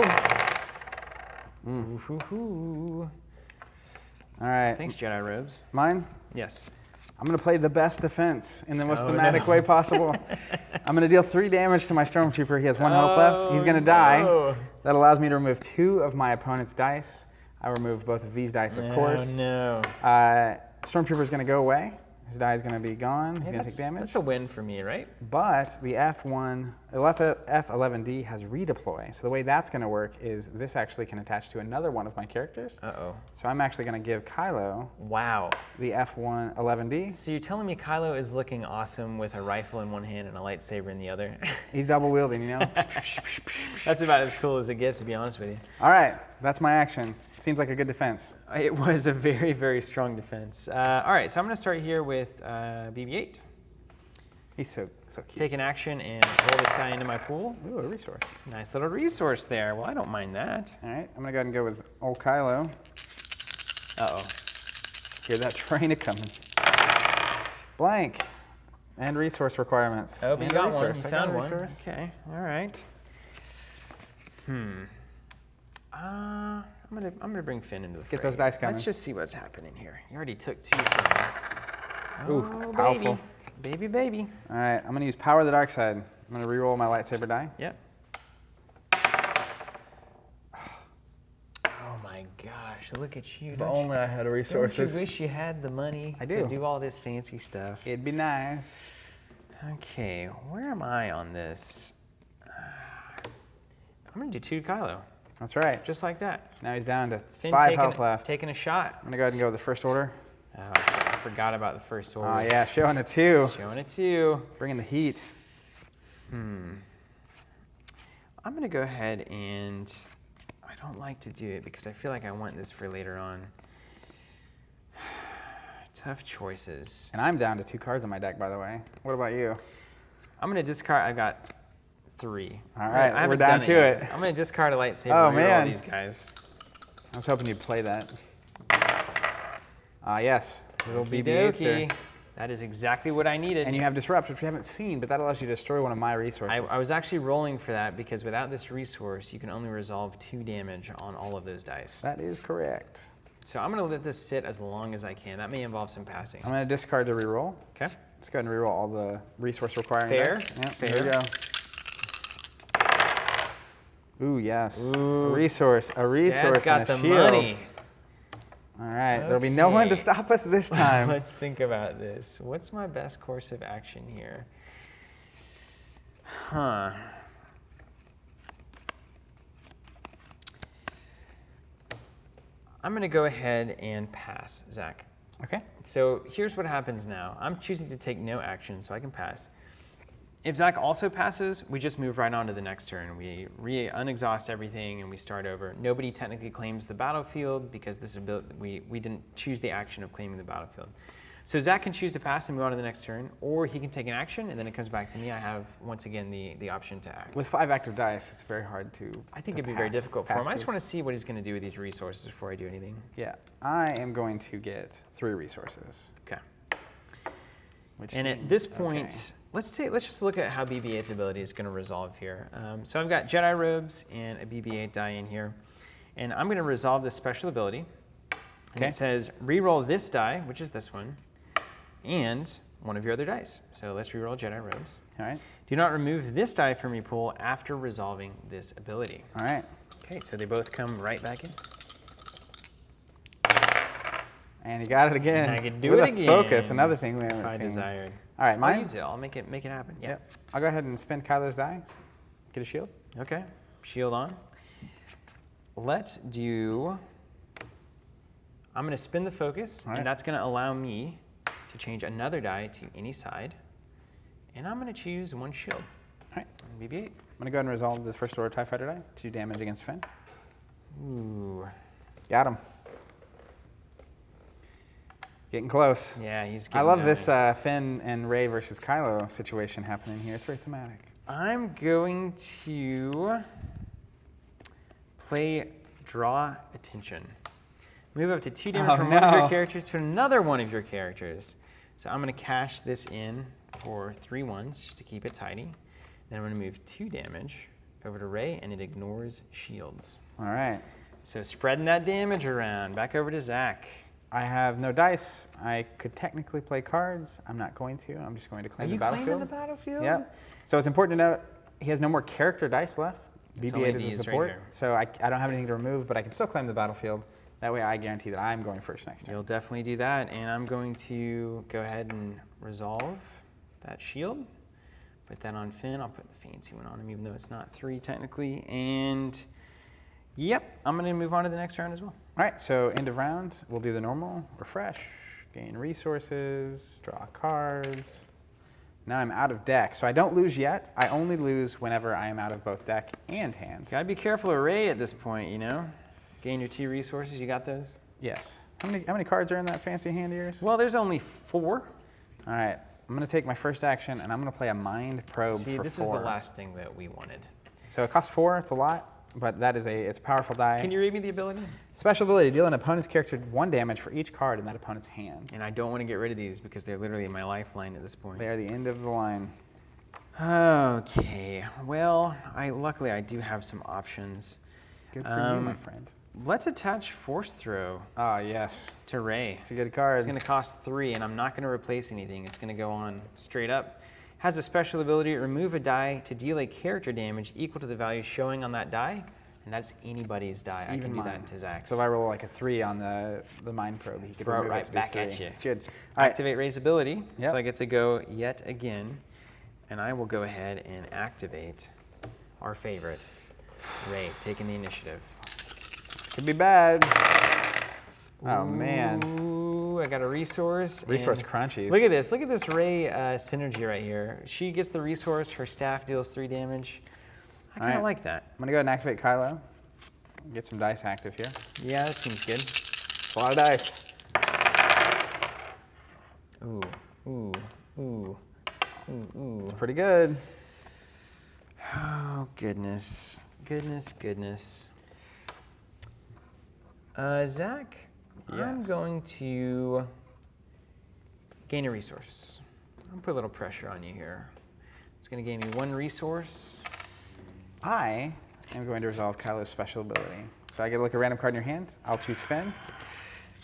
Ooh-hoo-hoo. All right. Thanks, Jedi Robes. Mine? Yes. I'm going to play the best defense in the most Oh, thematic no. way possible. I'm going to deal 3 damage to my Stormtrooper. He has 1 health left. He's going to die. no. That allows me to remove 2 of my opponent's dice. I remove both of these dice, of course. Oh, no. Stormtrooper is going to go away. His die is going to be gone. He's Hey, going to take damage. That's a win for me, right? But the F1 F11D has redeploy. So the way that's going to work is this actually can attach to another one of my characters. Uh-oh. So I'm actually going to give Kylo Wow. the F11D. So you're telling me Kylo is looking awesome with a rifle in one hand and a lightsaber in the other? He's double wielding, you know? That's about as cool as it gets, to be honest with you. All right, that's my action. Seems like a good defense. It was a very, very strong defense. All right, so I'm going to start here with BB-8. He's so cute. Take an action and roll this die into my pool. Ooh, a resource. Nice little resource there. Well, I don't mind that. All right, I'm going to go ahead and go with old Kylo. Uh-oh. Hear that train coming. Blank. And resource requirements. Oh, but and you got one. resource. You I got found a one. resource. Okay, all right. I'm gonna bring Finn into the fray. Get those dice coming. Let's just see what's happening here. You already took 2 from me. Ooh, Oh, powerful. baby. Baby, baby. All right, I'm going to use Power of the Dark Side. I'm going to reroll my lightsaber die. Yep. Oh my gosh, look at you. If only I had Don't resources. you wish you had the money I to do. do all this fancy stuff? It'd be nice. Okay, where am I on this? I'm gonna do 2 Kylo, That's right. just like that. Now he's down to Finn 5 taking, health left. taking a shot. I'm going to go ahead and go with the first order. Oh, I forgot about the first order. Oh, yeah, showing a 2. Showing it to you. Bringing the heat. I'm gonna go ahead and, I don't like to do it because I feel like I want this for later on. Tough choices. And I'm down to 2 cards in my deck, by the way. What about you? I'm gonna discard, I've got 3. All right, I haven't we're down done to yet. it. I'm gonna discard a lightsaber Oh, and reroll man. these guys. I was hoping you'd play that. Yes, little Okey BB-8ster. dokey. That is exactly what I needed. And you have Disrupt, which we haven't seen, but that allows you to destroy one of my resources. I was actually rolling for that because without this resource, you can only resolve 2 damage on all of those dice. That is correct. So I'm gonna let this sit as long as I can. That may involve some passing. I'm going to discard to reroll. Okay. Let's go ahead and reroll all the resource requiring Fair. dice. Yep, Fair. Here we go. Ooh, yes. Ooh. A resource Dad's got and a the shield. money. All right, there'll be no one to Okay. stop us this time. Let's think about this. What's my best course of action here? Huh. I'm going to go ahead and pass, Zach. Okay. So here's what happens now. I'm choosing to take no action, so I can pass. If Zach also passes, we just move right on to the next turn. We unexhaust everything and we start over. Nobody technically claims the battlefield because this ability, we didn't choose the action of claiming the battlefield. So Zach can choose to pass and move on to the next turn, or he can take an action and then it comes back to me. I have, once again, the option to act. With 5 active dice, it's very hard to I think to it'd be very pass- difficult for pass him. I just case. want to see what he's going to do with these resources before I do anything. Yeah, I am going to get 3 resources. Okay. Which And at seems this okay. point, let's just look at how BB-8's ability is going to resolve here. So I've got Jedi robes and a BB-8 die in here, and I'm going to resolve this special ability. And Okay. it says reroll this die, which is this one, and one of your other dice. So let's reroll Jedi robes. All right, Do not remove this die from your pool after resolving this ability. all right. Okay, so they both come right back in. And you got it again. And I can do With it a again. focus, another thing we haven't If I seen. desired. All right, I'll mine. use it. I'll make it happen. Yeah. Yep. I'll go ahead and spend Kyler's dice. Get a shield. Okay, shield on. Let's do, I'm going to spin the focus, All right. and that's going to allow me to change another die to any side. And I'm going to choose 1 shield. All right. BB-8. I'm gonna go ahead and resolve the first order TIE Fighter die. 2 damage against Finn. Ooh. Got him. Getting close. Yeah, he's I getting love down this there. Finn and Rey versus Kylo situation happening here. It's very thematic. I'm going to play Draw Attention. Move up to 2 damage Oh, from one of your no. characters to another one of your characters. So I'm going to cash this in for 3 ones just to keep it tidy. Then I'm going to move 2 damage over to Rey, and it ignores shields. All right. So spreading that damage around. Back over to Zach. I have no dice. I could technically play cards. I'm not going to. I'm just going to Are claim you the battlefield. claiming the battlefield? Yep. So it's important to note he has no more character dice left. It's only BB-8 is a these right support. here. So I don't have anything to remove, but I can still claim the battlefield. That way I guarantee that I'm going first next turn. You'll definitely do that, and I'm going to go ahead and resolve that shield. Put that on Finn. I'll put the fancy one on him, even though it's not 3 technically. And yep, I'm gonna move on to the next round as well. All right, so end of round, we'll do the normal, refresh, gain resources, draw cards. Now I'm out of deck, so I don't lose yet. I only lose whenever I am out of both deck and hand. Gotta be careful of Ray at this point, you know? Gain your 2 resources, you got those? Yes. How many cards are in that fancy hand of yours? Well, there's only 4. All right, I'm gonna take my first action and I'm gonna play a Mind Probe for 4. See, this is the last thing that we wanted. So it costs 4, it's a lot, but that is it's a powerful die. Can you read me the ability? Special ability, deal an opponent's character 1 damage for each card in that opponent's hand. And I don't want to get rid of these because they're literally my lifeline at this point. They are the end of the line. Okay, well, luckily I do have some options. Good for you, my friend. Let's attach Force Throw Ah, yes. to Ray. It's a good card. It's going to cost 3, and I'm not going to replace anything. It's going to go on straight up. Has a special ability, remove a die to deal a character damage equal to the value showing on that die, and that's anybody's die. I can do that to Zach's. So if I roll like a 3 on the Mind Probe, he could throw it remove right to back 3. at you. It's good. All right. Activate Ray's ability, Yep. so I get to go yet again, and I will go ahead and activate our favorite, Ray, taking the initiative. This could be bad. Oh, man. Ooh, I got a resource. Resource and crunchies. Look at this. Look at this Ray synergy right here. She gets the resource. Her staff deals 3 damage. I kind of like that. I'm going to go ahead and activate Kylo. Get some dice active here. Yeah, that seems good. It's a lot of dice. Ooh, ooh, ooh, ooh, ooh. Pretty good. Oh, goodness. Goodness, goodness. Zach, I'm Yes. going to gain a resource. I'm going to put a little pressure on you here. It's going to gain me 1 resource. I am going to resolve Kylo's special ability. So I get to look at a random card in your hand. I'll choose Finn.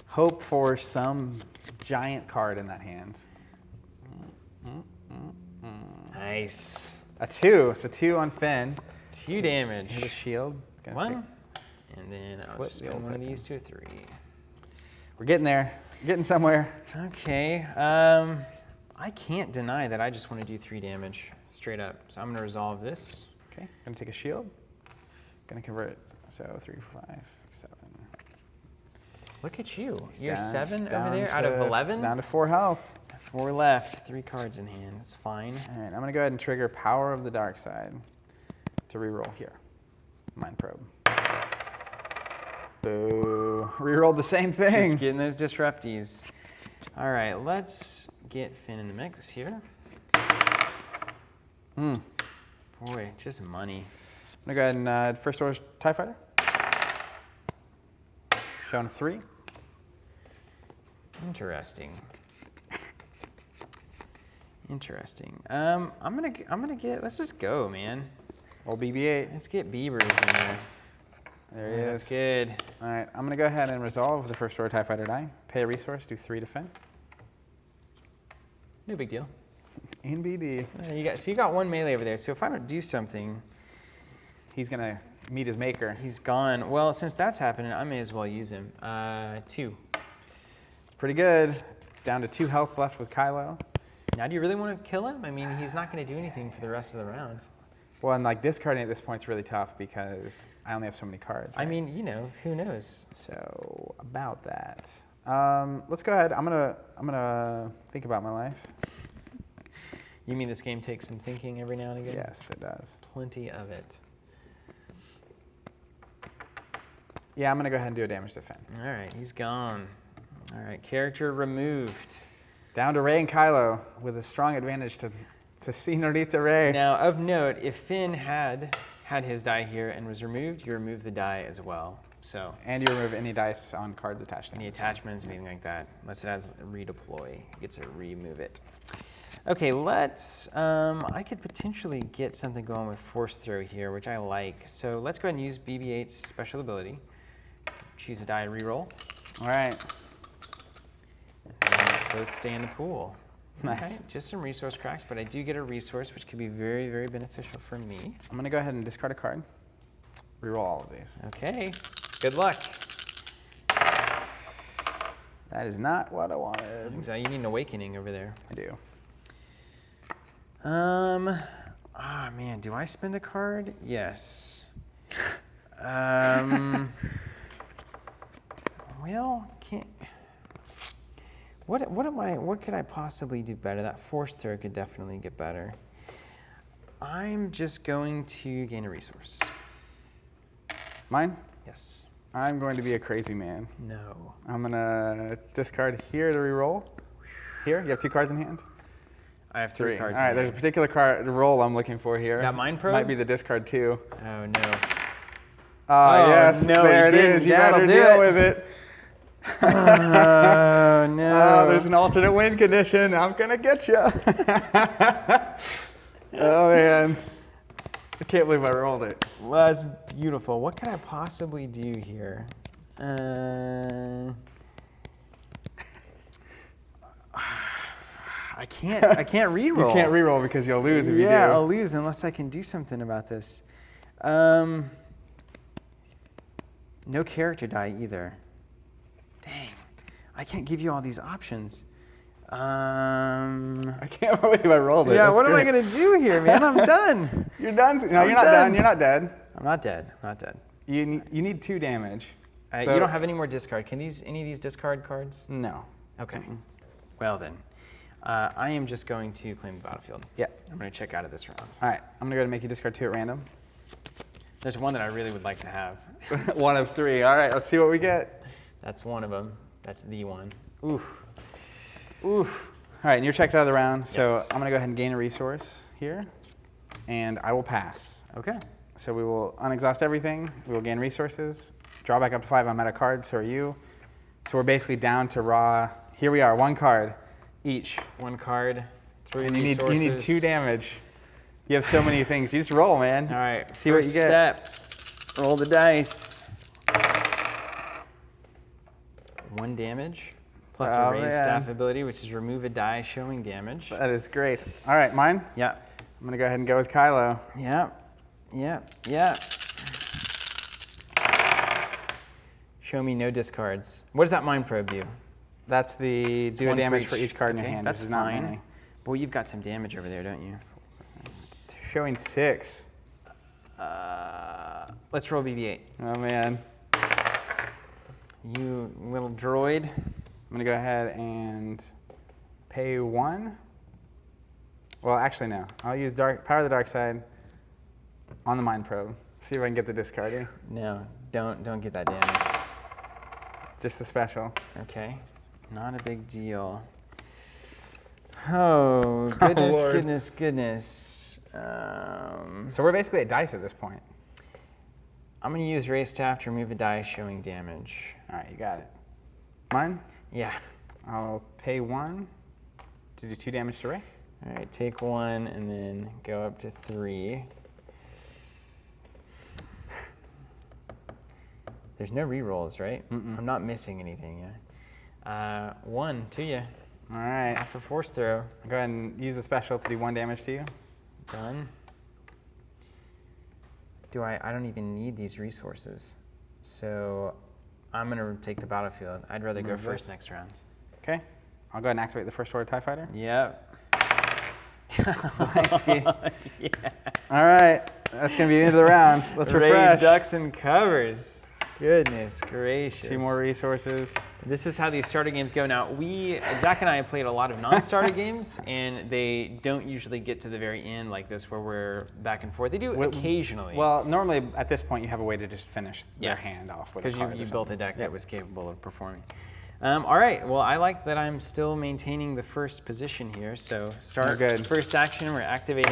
Hope for some giant card in that hand. Nice. A 2. It's a 2 on Finn. 2 damage. Here's a shield. Gonna 1. take- And then I'll Flip just the spend old one of typing. these to a 3. We're getting there. Getting somewhere. Okay. I can't deny that I just want to do 3 damage straight up. So I'm going to resolve this. Okay. Gonna take a shield. Gonna convert. So 3, 5, 6, 7. Look at you. He's You're down- 7 down over there out of to- 11? Down to 4 health. 4 left. 3 cards in hand. It's fine. All right. I'm gonna go ahead and trigger Power of the Dark Side to reroll here. Mind Probe. Boo. Rerolled the same thing. Just getting those disrupties. All right, let's get Finn in the mix here. Boy, just money. I'm gonna go ahead and first order TIE Fighter. Showing 3. Interesting. Interesting. I'm gonna get. Let's just go, man. Old BB-8. Let's get Beavers in there. There he That's is. good. All right. I'm gonna go ahead and resolve the first order TIE Fighter die. Pay a resource. Do 3 to Finn. No big deal. In BB. You got 1 melee over there. So if I don't do something, He's gonna meet his maker. he's gone. Well, since that's happening, I may as well use him. 2. It's pretty good. Down to 2 health left with Kylo. Now, do you really want to kill him? I mean, he's not going to do anything for the rest of the round. Well, and like discarding at this point is really tough because I only have so many cards. I right? mean, you know, who knows? So about that. Let's go ahead. I'm gonna think about my life. You mean this game takes some thinking every now and again? Yes, it does. Plenty of it. Yeah, I'm gonna go ahead and do a damage to Finn. All right, he's gone. All right, character removed. Down to Rey and Kylo with a strong advantage to Senorita Rey. Now, of note, if Finn had his die here and was removed, you remove the die as well. So And you remove any dice on cards attached to any it. attachments, anything like that, unless it has redeploy, you get to remove it. Okay, let's, I could potentially get something going with Force Throw here, which I like. So let's go ahead and use BB-8's special ability. Choose a die, reroll. All right. And both stay in the pool. Nice. Okay, just some resource cracks, but I do get a resource, which could be very, very beneficial for me. I'm gonna go ahead and discard a card. Reroll all of these. Okay, good luck. That is not what I wanted. You need an awakening over there. I do. Ah, man, do I spend a card? Yes. Well, can't. What could I possibly do better? That force throw could definitely get better. I'm just going to gain a resource. Mine? Yes. I'm going to be a crazy man. No. I'm gonna discard here to re-roll. Here, you have 2 cards in hand? I have 3 cards. All right, in there's a hand. particular card roll I'm looking for here. Got Mind Probe? Might be the discard too. Oh, no. Oh, yes, no, there it didn't. is. You That'll better do deal it. with it. Oh, no. Oh, there's an alternate win condition. I'm gonna get you. Oh man, I can't believe I rolled it. Well, that's beautiful. What can I possibly do here? I can't re-roll. You can't re-roll because you'll lose if you do. Yeah, I'll lose unless I can do something about this. No character die either. Dang, I can't give you all these options. I can't believe I rolled it. Yeah, That's what am I great. gonna do here, man? I'm done. You're done. No, I'm you're not done. done. You're not dead. I'm not dead. I'm not dead. You need 2 damage. You don't have any more discard. Can any of these discard cards? No. Okay. Well then, I am just going to claim the battlefield. Yeah. I'm going to check out of this round. All right. I'm gonna go ahead and make you discard 2 at random. There's one that I really would like to have. 1 of 3. All right. Let's see what we get. That's one of them. That's the one. Oof. Oof. All right. And you're checked out of the round. So Yes. I'm gonna go ahead and gain a resource here, and I will pass. Okay. So we will unexhaust everything. We will gain resources. Draw back up to 5. I'm out of cards. So are you. So we're basically down to raw. Here we are. 1 card each. 1 card. 3 And you resources. need 2 damage. You have so many things. You just roll, man. All right. See what you get. Step. Roll the dice. 1 damage. Plus a Oh, raised man. staff ability, which is remove a die showing damage. That is great. All right, mine. Yeah. I'm gonna go ahead and go with Kylo. Yeah. Yeah. Yeah. Show me no discards. What does that Mind Probe do? That's the do a one for damage each. for each card in your Okay, hand. that's This is not fine. many. Boy, you've got some damage over there, don't you? Showing 6. Let's roll BB-8. Oh man. You little droid. I'm gonna go ahead and pay 1. Well, actually no. I'll use Power of the Dark Side on the Mind Probe. See if I can get the discarding. No, don't get that damage. Just the special. Okay, not a big deal. Oh, goodness, Lord. goodness, goodness. So we're basically at dice at this point. I'm gonna use Raise Staff to remove a die showing damage. All right, you got it. Mine. Yeah. I'll pay 1 to do 2 damage to Ray. All right, take 1 and then go up to 3. There's no rerolls, right? I'm not missing anything yet. 1 to you. All right. Off the force throw. Go ahead and use the special to do 1 damage to you. Done. I don't even need these resources. So I'm gonna take the battlefield. I'd rather go Move first this. next round. Okay. I'll go ahead and activate the first order TIE Fighter. Yep. Thanks, Ski. Yeah. All right. That's going to be the end of the round. Let's Raid refresh. ducks and covers. Goodness gracious. 2 more resources. This is how these starter games go. Now, Zach and I have played a lot of non-starter games, and they don't usually get to the very end like this where we're back and forth. They do occasionally. Well, normally at this point you have a way to just finish Yeah. their hand off with a because card. you or built a something. deck that was capable of performing. All right, well, I like that I'm still maintaining the first position here. So start good. first action, we're activating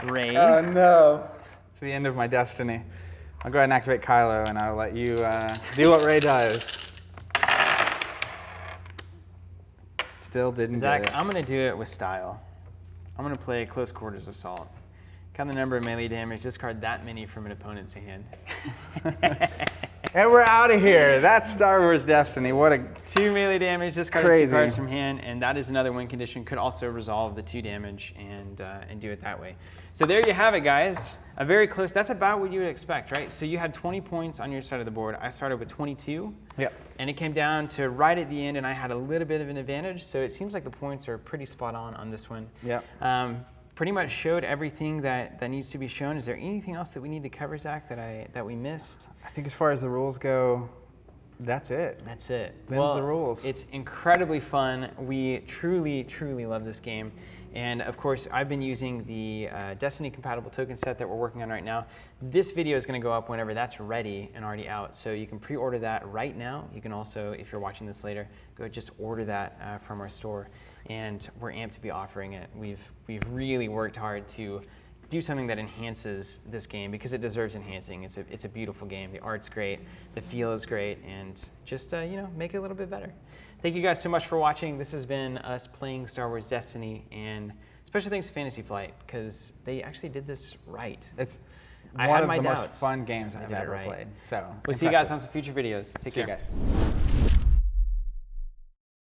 Raid. Oh, no. It's the end of my destiny. I'll go ahead and activate Kylo, and I'll let you do what Ray does. Still didn't Zach, get it. I'm going to do it with style. I'm going to play Close Quarters Assault. Count the number of melee damage, discard that many from an opponent's hand. And we're out of here. That's Star Wars Destiny. What a 2 melee damage, discard 2 Crazy. cards from hand, and that is another win condition. Could also resolve the 2 damage and do it that way. So there you have it, guys. A very close. That's about what you would expect, right? So you had 20 points on your side of the board. I started with 22. Yep. And it came down to right at the end, and I had a little bit of an advantage. So it seems like the points are pretty spot on this one. Yep. pretty much showed everything that needs to be shown. Is there anything else that we need to cover, Zach, that we missed? I think as far as the rules go, that's it. That's it. Them's the rules. It's incredibly fun. We truly, truly love this game. And of course, I've been using the Destiny compatible token set that we're working on right now. This video is going to go up whenever that's ready and already out. So you can pre-order that right now. You can also, if you're watching this later, go just order that from our store. And we're amped to be offering it. We've really worked hard to do something that enhances this game because it deserves enhancing. It's a beautiful game. The art's great, the feel is great, and just make it a little bit better. Thank you guys so much for watching. This has been us playing Star Wars Destiny, and special thanks to Fantasy Flight because they actually did this right. It's I one had of my the doubts. most fun games I've did it ever right. played. So We'll see you guys on some future videos. Take See care. you guys.